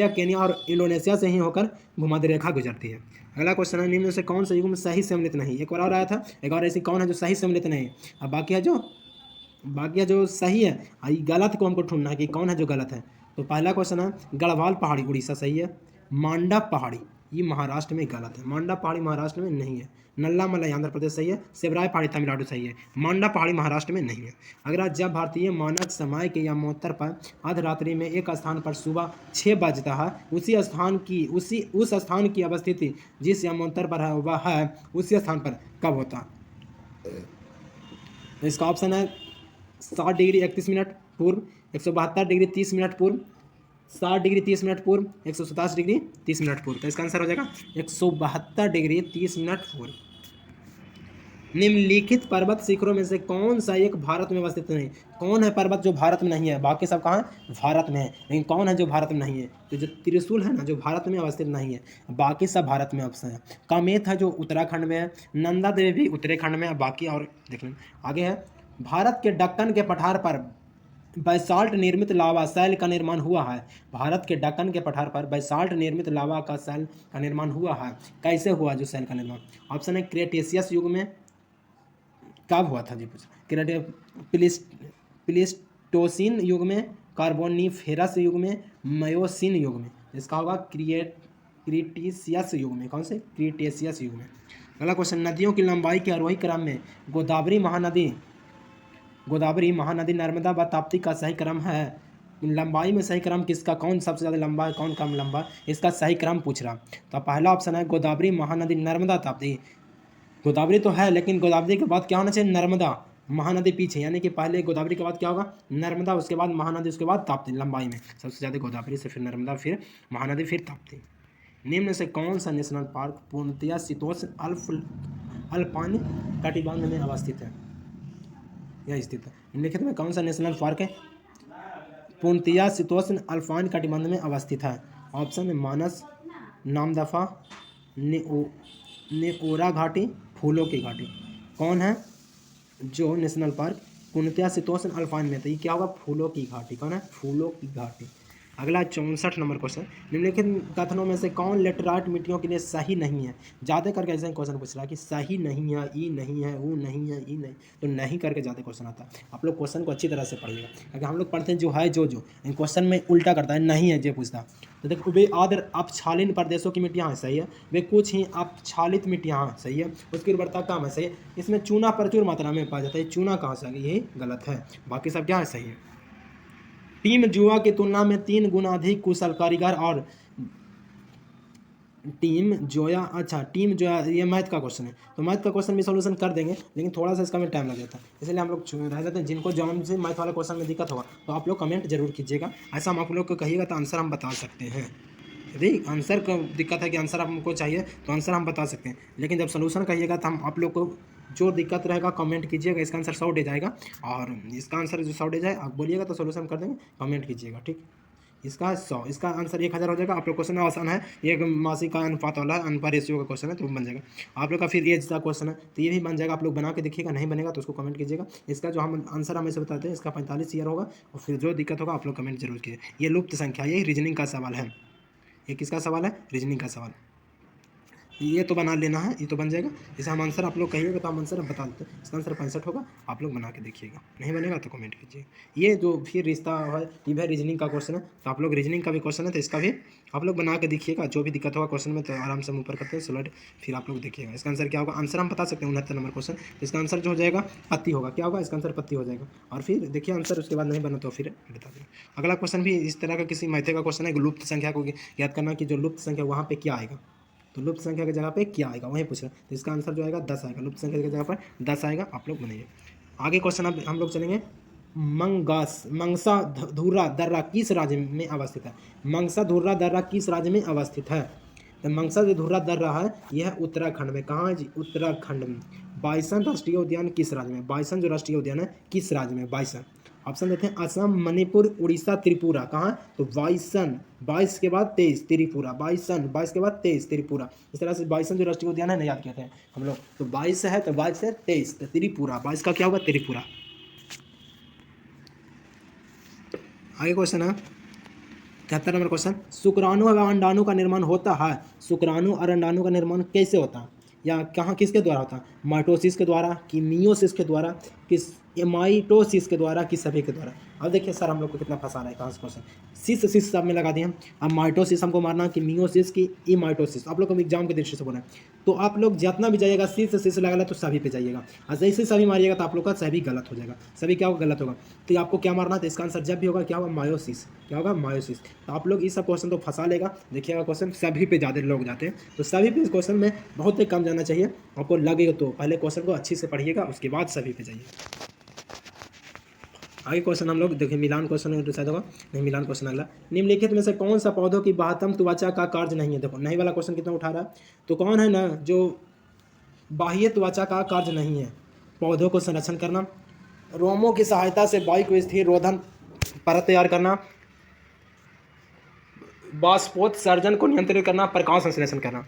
केनिया और इंडोनेशिया से ही होकर भूमध्य रेखा गुजरती है। अगला क्वेश्चन है निम्न से कौन सा युग्म सही सम्मिलित नहीं? एक बार और आया था, एक और ऐसी कौन है जो सही सम्मिलित नहीं? अब बाकी है जो सही है, ये गलत को हमको ढूंढना है कि कौन है जो गलत है। तो पहला क्वेश्चन है गढ़वाल पहाड़ी उड़ीसा सही है, मांडा पहाड़ी ये महाराष्ट्र में गलत है, मांडा पहाड़ी महाराष्ट्र में नहीं है, नल्ला मलाई आंध्र प्रदेश सही है, सेबराय पहाड़ी तमिलनाडु सही है, मांडा पहाड़ी महाराष्ट्र में नहीं है। अगर जब भारतीय मानक समय के या महोत्तर पर अर्धरात्रि में एक स्थान पर सुबह 6 बजता है, उस स्थान की अवस्थिति जिस यमोत्तर पर है वह है उसी स्थान पर कब होता है? तो इसका ऑप्शन है 60 डिग्री 31 मिनट पूर्व, 172 डिग्री 30 मिनट पूर्व, 60 डिग्री 30 मिनट पूर्व, 127 डिग्री 30 मिनट पूर्व। तो इसका आंसर हो जाएगा 172 डिग्री 30 मिनट पूर्व। निम्नलिखित पर्वत शिखरों में से कौन सा एक भारत में अवस्थित नहीं? कौन है पर्वत जो भारत में नहीं है? बाकी सब कहाँ है, भारत में है, लेकिन कौन है जो भारत में नहीं है? तो जो त्रिशूल है ना जो भारत में अवस्थित नहीं है, बाकी सब भारत में अवस्थित है। कामेत है जो उत्तराखंड में है, नंदा देवी उत्तराखंड में है, बाकी और देख लें। आगे है भारत के दक्कन के पठार पर बैसाल्ट निर्मित लावा शैल का निर्माण हुआ है। भारत के दक्कन के पठार पर बैसाल्ट निर्मित लावा का शैल का निर्माण हुआ है। कैसे हुआ जो शैल का निर्माण? ऑप्शन है क्रेटेशियस युग में। कब हुआ था जी पूछ, प्लीस्टोसिन युग में, कार्बोनिफेरस युग में, मयोसिन युग में। इसका होगा क्रीटेशियस युग में। कौन से? क्रीटेशियस युग में। अगला क्वेश्चन, नदियों की लंबाई के आरोही क्रम में गोदावरी महानदी नर्मदा व ताप्ती का सही क्रम है। लंबाई में सही क्रम किसका, कौन सबसे ज़्यादा लंबा है, कौन कम लंबा, इसका सही क्रम पूछ रहा। तो पहला ऑप्शन है गोदावरी महानदी नर्मदा ताप्ती। गोदावरी तो है लेकिन गोदावरी के बाद क्या होना चाहिए, नर्मदा। महानदी पीछे, यानी कि पहले गोदावरी के बाद क्या होगा नर्मदा, उसके बाद महानदी, उसके बाद ताप्ती। लंबाई में सबसे ज़्यादा गोदावरी से फिर नर्मदा फिर महानदी फिर ताप्ती। निम्न से कौन सा नेशनल पार्क पूर्णतया शीतोष्ण अल्पाइन कटिबंध में अवस्थित है? यह स्थित है। निम्नलिखित में कौन सा नेशनल पार्क है पूर्णतया शीतोष्ण अल्पाइन कटिबंध में अवस्थित है? ऑप्शन है मानस, नामदफा, नेओरा घाटी, फूलों की घाटी। कौन है जो नेशनल पार्क पूर्णतया शीतोष्ण अल्पाइन में? तो ये क्या होगा फूलों की घाटी। कौन है फूलों की घाटी। अगला 64 नंबर क्वेश्चन, निम्नलिखित कथनों में से कौन लेटराइट मिट्टियों के लिए सही नहीं है? ज़्यादा करके ऐसे क्वेश्चन पूछ रहा है कि सही नहीं है, ई नहीं है, वो नहीं है, ई नहीं, तो नहीं करके ज़्यादा क्वेश्चन आता है। आप लोग क्वेश्चन को अच्छी तरह से पढ़िएगा, अगर हम लोग पढ़ते हैं जो है जो क्वेश्चन में उल्टा करता है, नहीं है जो पूछता। तो देखो वे आर्द्र अपक्षालीन प्रदेशों की मिट्टियाँ हैं, सही है। वे कुछ ही अपक्षालित मिट्टियाँ हैं, सही है। उसकी उर्वरता कम है, सही है। इसमें चूना प्रचुर मात्रा में पाया जाता है, चूना कहाँ से आ गया, यही गलत है। बाकी सब क्या है, सही है। टीम जुआ की तुलना में 3 गुना अधिक कुशल कारीगर और टीम जोया, ये मैथ का क्वेश्चन है, तो मैथ का क्वेश्चन भी सोल्यूशन कर देंगे, लेकिन थोड़ा सा इसका में टाइम लग जाता है, इसलिए हम लोग रह जाते हैं। जिनको जॉन से मैथ वाले क्वेश्चन में दिक्कत होगा तो आप लोग कमेंट जरूर कीजिएगा, ऐसा हम आप लोग को कहिएगा तो आंसर हम बता सकते हैं। यदि आंसर को दिक्कत है कि आंसर हमको चाहिए तो आंसर हम बता सकते हैं, लेकिन जब सोल्यूशन कहिएगा तो हम आप लोग को जो दिक्कत रहेगा कमेंट कीजिएगा। इसका आंसर 100 डे जाएगा, और इसका आंसर जो 100 डे जाए आप बोलिएगा तो सोल्यूशन कर देंगे, कमेंट कीजिएगा, ठीक। इसका 100, इसका आंसर 1000 हो जाएगा। आप लोग क्वेश्चन आसान है, एक मासी का अनुपात वाला है, अनुपात रेशियो का क्वेश्चन है, तो बन जाएगा। आप लोग का फिर एज का क्वेश्चन है, तो ये भी बन जाएगा। आप लोग बना के देखिएगा, नहीं बनेगा तो उसको कमेंट कीजिएगा। इसका जो हम आंसर हमें से बताते हैं, इसका 45 ईयर होगा, और फिर जो दिक्कत होगा आप लोग कमेंट जरूर कीजिए। ये लुप्त संख्या, यही रीजनिंग का सवाल है। ये किसका सवाल है, रीजनिंग का सवाल। ये तो बना लेना है, ये तो बन जाएगा। इसे हम आंसर आप लोग कहिएगा तो हम आंसर हम बता देते हैं। इसका आंसर 65 होगा, आप लोग बना के देखिएगा, नहीं बनेगा तो कमेंट कीजिए। ये जो फिर रिश्ता है, ये भी रीजनिंग का क्वेश्चन है, तो आप लोग रीजनिंग का भी क्वेश्चन है, तो इसका भी आप लोग बना के देखिएगा। जो भी दिक्कत होगा क्वेश्चन में तो आराम से हम ऊपर करते हैं स्लाइड, फिर आप लोग देखिएगा। इसका आंसर क्या होगा, आंसर हम बता सकते हैं 69 नंबर क्वेश्चन। इसका आंसर जो हो जाएगा पत्ती होगा, क्या होगा, इसका आंसर पत्ती हो जाएगा। और फिर देखिए आंसर उसके बाद नहीं बना तो फिर बता देंगे। अगला क्वेश्चन भी इस तरह का किसी मैथे का क्वेश्चन है, लुप्त संख्या को याद करना कि जो लुप्त संख्या वहाँ पे क्या आएगा, तो लुप्त संख्या की जगह पे क्या आएगा वही पूछ रहे हैं। तो इसका आंसर जो आएगा 10 आएगा, लुप्त संख्या की जगह पर 10 आएगा। आप लोग बनाइए। आगे क्वेश्चन अब हम लोग चलेंगे, मंगसा धुर्रा दर्रा किस राज्य में अवस्थित है? मंगसा धुर्रा दर्रा किस राज्य में अवस्थित है? तो मंगसा जो धुर्रा दर्रा है यह उत्तराखंड में, कहाँ है जी, उत्तराखंड में। बाइसन राष्ट्रीय उद्यान किस राज्य में? बाइसन जो राष्ट्रीय उद्यान है किस राज्य में? बाइसन। ऑप्शन देते हैं असम, मणिपुर, उड़ीसा, त्रिपुरा। कहाँ? तो बाइसन, 22 के बाद 23, त्रिपुरा। बाइसन 22 के बाद 23, त्रिपुरा। इस तरह से बाइसन जो राष्ट्रीय उद्यान है ना, याद किया था हम लोग। तो 22 है, तो 22 से 23, तो त्रिपुरा। 22 का क्या होगा, त्रिपुरा। आगे क्वेश्चन है 73 नंबर क्वेश्चन, शुक्राणु व अंडाणु का निर्माण होता है। शुक्राणु और अंडाणु का निर्माण कैसे होता है, या कहाँ किसके द्वारा होता है? माइटोसिस के द्वारा, कि मियोसिस के द्वारा, किस माइटोसिस के द्वारा, कि सभी के द्वारा? अब देखिए सर हम लोग को कितना फंसा रहा है, कहाँ से क्वेश्चन, सिस सब में लगा दिए हम। अब माइटोसिस हमको मारना कि मियोसिस की ई माइटोसिस, आप लोग को एग्जाम के दृष्टि से बोला है। तो आप लोग जितना भी जाइएगा सिस लगा तो सभी पे जाइएगा, और जैसे सभी मारिएगा तो आप लोग का सभी गलत हो जाएगा। सभी क्या होगा, गलत होगा। तो आपको क्या मारना था, इसका आंसर जब भी होगा क्या होगा, मायोसिस। क्या होगा, मायोसिस। तो आप लोग इस सब क्वेश्चन तो फंसा लेगा। देखिएगा क्वेश्चन सभी पे ज़्यादा लोग जाते हैं, तो सभी पे इस क्वेश्चन में बहुत ही कम जाना चाहिए। आपको लगेगा तो पहले क्वेश्चन को अच्छी से पढ़िएगा, उसके बाद सभी पे जाइए। आगे क्वेश्चन हम लोग देखिए, मिलान क्वेश्चन शायद होगा, नहीं मिलान क्वेश्चन अगला, निम्नलिखित में से कौन सा पौधों की बाह्यतम त्वचा का कार्य नहीं है? देखो नहीं वाला क्वेश्चन कितना उठा रहा है, तो कौन है ना जो बाह्य त्वचा का कार्य नहीं है? पौधों को संरक्षण करना, रोमों की सहायता से वायु को स्थिर रोधन परत तैयार करना, बाष्पोत्सर्जन को नियंत्रित करना, प्रकाश संश्लेषण करना।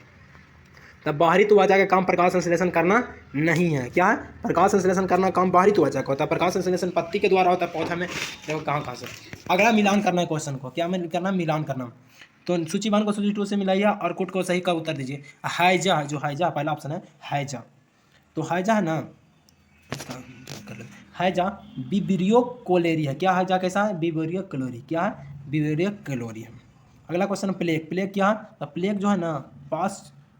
तब बाहरी त्वचा का काम प्रकाश संश्लेषण करना नहीं है। क्या है? प्रकाश संश्लेषण करना काम बाहरी त्वचा का होता है। प्रकाश संश्लेषण पत्ती के द्वारा होता है, पौधा में देखो कहाँ से। अगला मिलान करना है क्वेश्चन को, क्या करना, मिलान करना। तो सूची 1 को सूची 2 से मिलाइए और कुट को सही का उत्तर दीजिए। हैजा, जो हैजा पहला ऑप्शन है हैजा, तो हैजा है ना, हैजा बिबरियो कोलेरी है। क्या हैजा कैसा है, बिबरियो क्लोरी। क्या है, बिबरियो क्लोरी है। अगला क्वेश्चन प्लेग, प्लेग क्या है? तो प्लेग जो है ना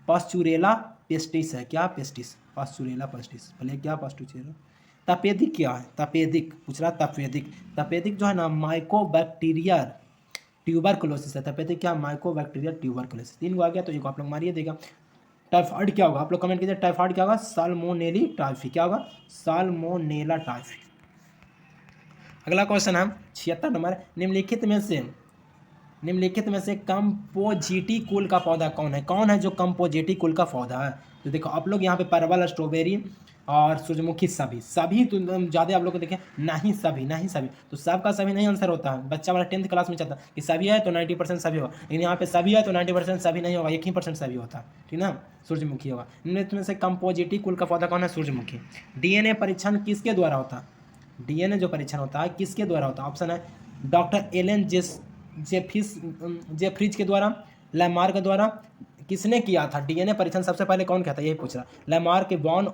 पास्चुरेला पेस्टिस है। क्या पेस्टिस, पास्चुरेला पेस्टिस। प्लेग क्या, पास्चुरेला। तपेदिक क्या है, तपेदिक पूछ रहा, तपेदिक। तपेदिक जो है ना माइकोबैक्टीरिया ट्यूबरकुलोसिस है। तपेदिक क्या, माइकोबैक्टीरिया ट्यूबरकुलोसिस। 3 को आ गया तो एक आप लोग मारिए देगा। टाइफाइड क्या होगा, आप लोग कमेंट कीजिए, टाइफाइड क्या होगा, साल्मोनेली टाइफी, क्या होगा, साल्मोनेला टाइफी। अगला क्वेश्चन है 76 नंबर, निम्नलिखित में से कंपोजिटी कुल का पौधा कौन है जो कंपोजिटी कुल का पौधा है। तो देखो आप लोग यहाँ पे परवल, स्ट्रॉबेरी और सूरजमुखी सभी तो ज़्यादा आप लोग को देखें, नहीं सभी, तो सब का सभी नहीं आंसर होता है। बच्चा वाला 10th क्लास में चाहता है कि सभी है तो 90% सभी होगा, लेकिन यहाँ पे सभी है तो 90% सभी नहीं होगा, 1% सभी होता है, ठीक ना, सूरजमुखी होगा। निम्नलिखित में से कंपोजिटी कुल का पौधा कौन है, सूरजमुखी। डीएनए परीक्षण किसके द्वारा होता है, डीएनए जो परीक्षण होता है किसके द्वारा होता है। ऑप्शन है डॉक्टर एलन जेफ्रिज के द्वारा, लैमार्क के द्वारा, किसने किया था डीएनए परीक्षण सबसे पहले कौन किया था, यही पूछ रहा। लैमार्क, वॉन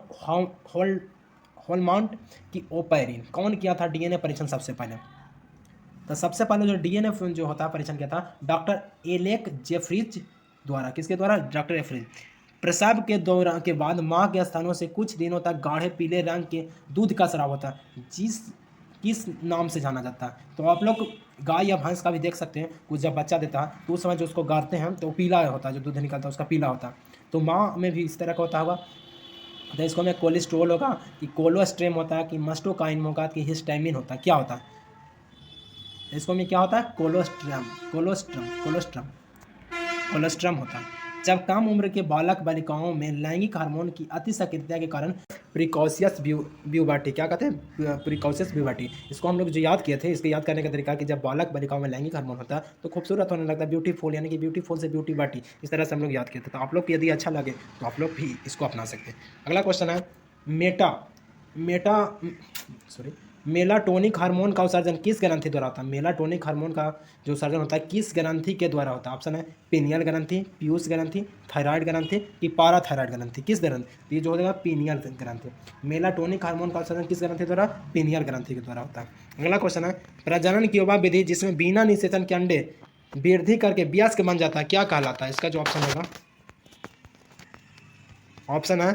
होलमाउंट की ओपेरिन, कौन किया था डीएनए परीक्षण सबसे पहले। तो सबसे पहले जो डीएनए जो होता है परीक्षण किया था डॉक्टर एलेक जेफ्रिज द्वारा, किसके द्वारा, डॉक्टर एफ्रिज। प्रसव के दौरान के बाद माँ के स्तनों से कुछ दिनों तक गाढ़े पीले रंग के दूध का स्राव होता है, किस नाम से जाना जाता है। तो आप लोग गाय या भैंस का भी देख सकते हैं, कुछ जब बच्चा देता है तो उस समय जो उसको गाड़ते हैं तो पीला होता है, जो दूध निकलता है उसका पीला होता है। तो माँ में भी इस तरह का होता होगा, तो इसको में कोलेस्ट्रोल होगा कि कोलोस्ट्रेम होता है कि मस्टोकाइन होगा कि हिस्टामिन होता है, क्या होता है इसको में क्या होता है, कोलोस्ट्रम होता है। जब कम उम्र के बालक बालिकाओं में लैंगिक हार्मोन की अति सक्रियता के कारण प्रिकॉशियस प्यूबर्टी, क्या कहते हैं, प्रिकॉशियस प्यूबर्टी, इसको हम लोग जो याद किए थे, इसके याद करने का तरीका कि जब बालक बालिकाओं में लैंगिक हार्मोन होता है तो खूबसूरत होने लगता है, ब्यूटीफुल, यानी कि ब्यूटीफुल से ब्यूटी बाटी, इस तरह से हम लोग याद किए थे। तो आप लोग को यदि अच्छा लगे तो आप लोग भी इसको अपना सकते हैं। अगला क्वेश्चन है मेलाटोनिक हार्मोन का उत्सर्जन किस ग्रंथि द्वारा होता है। मेलाटोनिक हार्मोन का जो उत्सर्जन होता है किस ग्रंथि के द्वारा होता है। ऑप्शन है पीनियल ग्रंथि, पीयूष ग्रंथि, थायराइड ग्रंथि कि पाराथायराइड ग्रंथि, किस ग्रंथि, तो ये जो हो जाएगा पीनियल ग्रंथि। मेलाटोनिक हार्मोन का उत्सर्जन किस ग्रंथि द्वारा, पीनियल ग्रंथि के द्वारा होता है। अगला क्वेश्चन है प्रजनन की वह विधि जिसमें बिना निषेचन के अंडे वृद्धि करके वयस्क बन जाता है, क्या कहलाता है। इसका जो ऑप्शन होगा, ऑप्शन है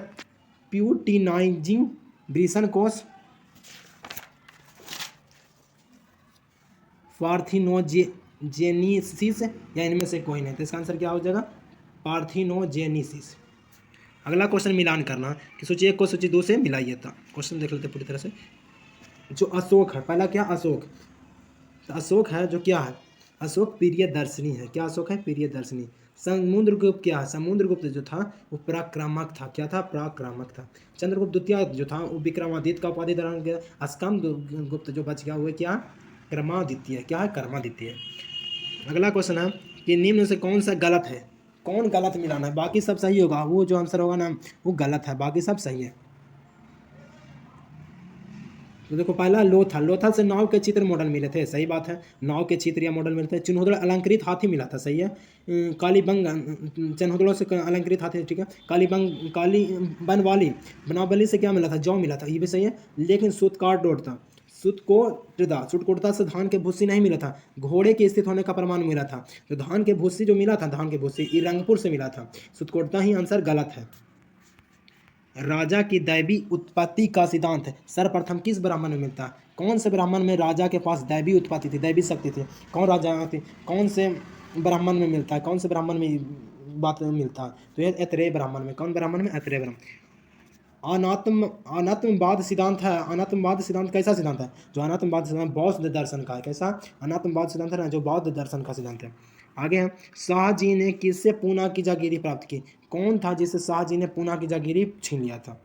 प्यूटिनाइजिंग ब्रीसन कोष, पार्थिनोजेनेसिस, या इनमें से कोई नहीं। तो इसका आंसर क्या हो जाएगा, पार्थिनोजेनेसिस। अगला क्वेश्चन मिलान करना कि सूची 1 को सूची 2 से मिलाइए। था क्वेश्चन देख लेते पूरी तरह से। जो अशोक है, पहला क्या, अशोक, तो अशोक है जो क्या है, अशोक प्रियदर्शनी है, क्या अशोक है, प्रियदर्शनी। समुद्रगुप्त क्या है, समुद्रगुप्त जो था वो पराक्रामक था, क्या था, पराक्रामक था। चंद्रगुप्त द्वितीय जो था वो विक्रमादित्य का उपाधि धारण किया। स्कंदगुप्त जो बच गया हुआ क्या, क्रमादित्य, क्या है, क्रमादित्य। अगला क्वेश्चन है कि निम्न से कौन सा गलत है, कौन गलत मिलाना है, बाकी सब सही होगा, वो जो आंसर होगा ना वो गलत है, बाकी सब सही है। तो देखो पहला लोथल से नाव के चित्र मॉडल मिले थे, सही बात है, नाव के चित्र या मॉडल मिले थे। चिन्होदड़ अलंकृत हाथी मिला था, सही है। कालीबंग चिन्होदड़ों से अलंकृत हाथी, ठीक है। काली बनवाली बनावली से क्या मिला था, जौ मिला था, ये भी सही है। लेकिन सुतकाट था, सुटकोटता से धान के भूसी नहीं मिला था, घोड़े के स्थित होने का प्रमाण मिला था। तो धान के भूसी जो मिला था, धान के भूसी ये रंगपुर से मिला था, सुटकोटता ही आंसर गलत है। राजा की दैवी उत्पत्ति का सिद्धांत सर्वप्रथम किस ब्राह्मण में मिलता है, कौन से ब्राह्मण में राजा के पास दैवी उत्पत्ति थी, दैवी शक्ति थी, कौन राजा थी, कौन से ब्राह्मण में मिलता है, कौन से ब्राह्मण में बात में मिलता है। तो ये ऐतरेय ब्राह्मण में, कौन ब्राह्मण में, ऐतरेय ब्राह्मण। अनात्मवाद सिद्धांत है, अनात्मवाद सिद्धांत कैसा सिद्धांत है, जो अनात्मवाद सिद्धांत बौद्ध दर्शन का है, कैसा अनात्मवाद सिद्धांत है ना, जो बौद्ध दर्शन का सिद्धांत है। आगे है शाहजी ने किससे पूना की जागीरी प्राप्त की, कौन था जिससे शाहजी ने पूना की जागीरी छीन लिया था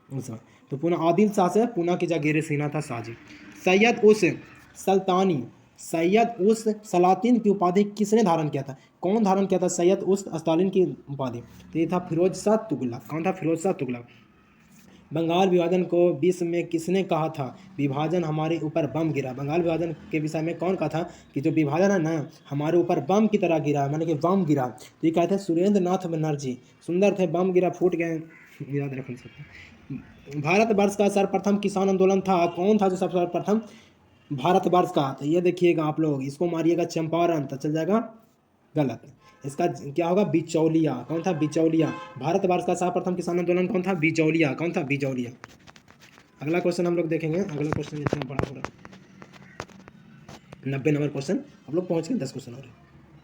उस समय। तो पूना आदिल शाह से पूना की जागीरी छीना था शाहजी। सैयद उस सलातीन की उपाधि किसने धारण किया था, कौन धारण किया था सैयद उस स्टालिन की उपाधि, तो ये था फिरोज शाह तुगलक, कौन था, फिरोज शाह तुगलक। बंगाल विभाजन को विश्व में किसने कहा था, विभाजन हमारे ऊपर बम गिरा, बंगाल विभाजन के विषय में कौन कहा था कि जो विभाजन है ना हमारे ऊपर बम की तरह गिरा, माने कि बम गिरा। तो ये कहते हैं सुरेंद्र नाथ बनर्जी, सुंदर थे, बम गिरा फूट गए, याद रख सकते। भारतवर्ष का सर्वप्रथम किसान आंदोलन था, कौन था जो सबसे सर्वप्रथम भारतवर्ष का, तो ये देखिएगा आप लोग, इसको मारिएगा चंपारण तो चल जाएगा गलत। इसका क्या होगा, बिचौलिया, कौन था, बिचौलिया। भारतवर्ष का सर्वप्रथम किसान आंदोलन कौन था, बिचौलिया, कौन था, बिचौलिया। अगला क्वेश्चन हम लोग देखेंगे, अगला क्वेश्चन इतना बड़ा पूरा 90 नंबर क्वेश्चन, हम लोग पहुंच गए 10 क्वेश्चन और।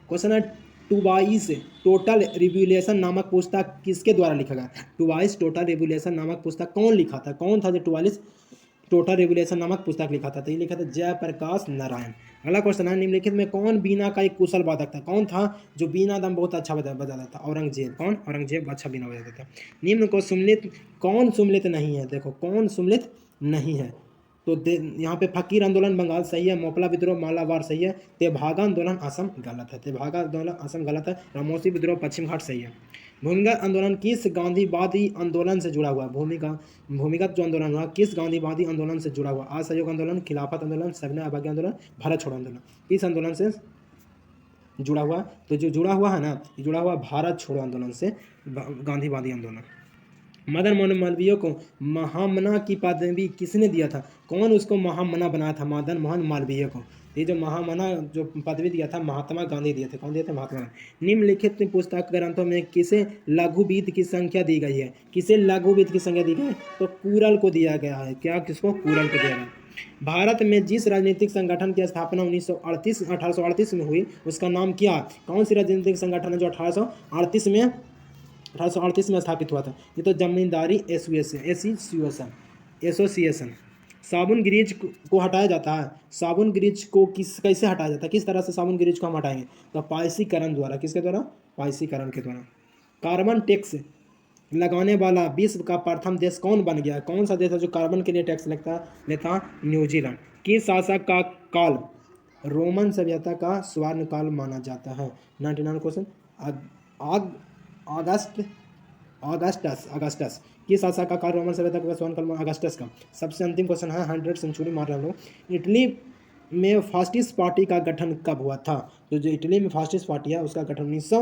क्वेश्चन है टुवाइस टोटल रिवोल्यूशन नामक पुस्तक किसके द्वारा लिखा गया? टुवाइस टोटल रिवोल्यूशन नामक पुस्तक कौन लिखा था? कौन था जो टुवाइस टोटल रिवोल्यूशन नामक पुस्तक लिखा था? तो ये लिखा था जयप्रकाश नारायण। अगला क्वेश्चन है, निम्नलिखित में कौन बीना का एक कुशल वादक था? कौन था जो बीना दम बहुत अच्छा बजाता था? औरंगजेब। कौन? औरंगजेब अच्छा बीना बजाता था। निम्न को सुम्मिलित कौन सुम्मिलित नहीं है? देखो कौन सुम्मिलित नहीं है? तो यहाँ पे फकीर आंदोलन बंगाल सही है, मोपला विद्रोह मालाबार सही है, तेभागा आंदोलन असम गलत है, तेभागा आंदोलन असम गलत है, रामोसी विद्रोह पश्चिम घाट सही है। भूमिगत आंदोलन किस गांधीवादी आंदोलन से जुड़ा हुआ है? भूमिगत जो आंदोलन हुआ किस गांधीवादी आंदोलन से जुड़ा हुआ? असहयोग आंदोलन, खिलाफत आंदोलन, सविनय अवज्ञा आंदोलन, भारत छोड़ो आंदोलन। किस आंदोलन से जुड़ा हुआ? तो जो जुड़ा हुआ है ना, जुड़ा हुआ भारत छोड़ो आंदोलन से, गांधीवादी आंदोलन। मदन मोहन मालवीय को महामना की पदवी किसने दिया था? कौन उसको महामना बनाया था? मदन मोहन मालवीय को। ये जो महामना जो पदवी दिया था महात्मा गांधी दिए थे। कौन दिए थे? महात्मा गांधी। निम्नलिखित पुस्तक ग्रंथों में किसे लघु वित्त की संख्या दी गई है? किसे लघु वित्त की संख्या दी गई है? तो कुरल को दिया गया है। क्या? किसको? कुरल को दिया गया। भारत में जिस राजनीतिक संगठन की स्थापना 1838 में हुई उसका नाम क्या? कौन सी राजनीतिक संगठन है जो 1838 में स्थापित हुआ था? ये तो जमींदारी एसोसिएशन। साबुन गिरीज को हटाया जाता है। साबुन गिरीज को कैसे हटाया जाता है? किस तरह से साबुन गिरीज को हम हटाएंगे? तो पायसीकरण द्वारा। किसके द्वारा? पायसीकरण के द्वारा। कार्बन टैक्स लगाने वाला विश्व का प्रथम देश कौन बन गया? कौन सा देश है जो कार्बन के लिए टैक्स लेता? न्यूजीलैंड। किस शासक का काल रोमन सभ्यता का स्वर्ण काल माना जाता है? 99 क्वेश्चन। अगस्टस किस शासक का काल रोमन सभ्यता का स्वर्ण काल? अगस्टस का। सबसे अंतिम क्वेश्चन है, 100 सेंचुरी मार रहे हम लोग। इटली में फासिस्ट पार्टी का गठन कब हुआ था? तो जो इटली में फासिस्ट पार्टी है उसका गठन 19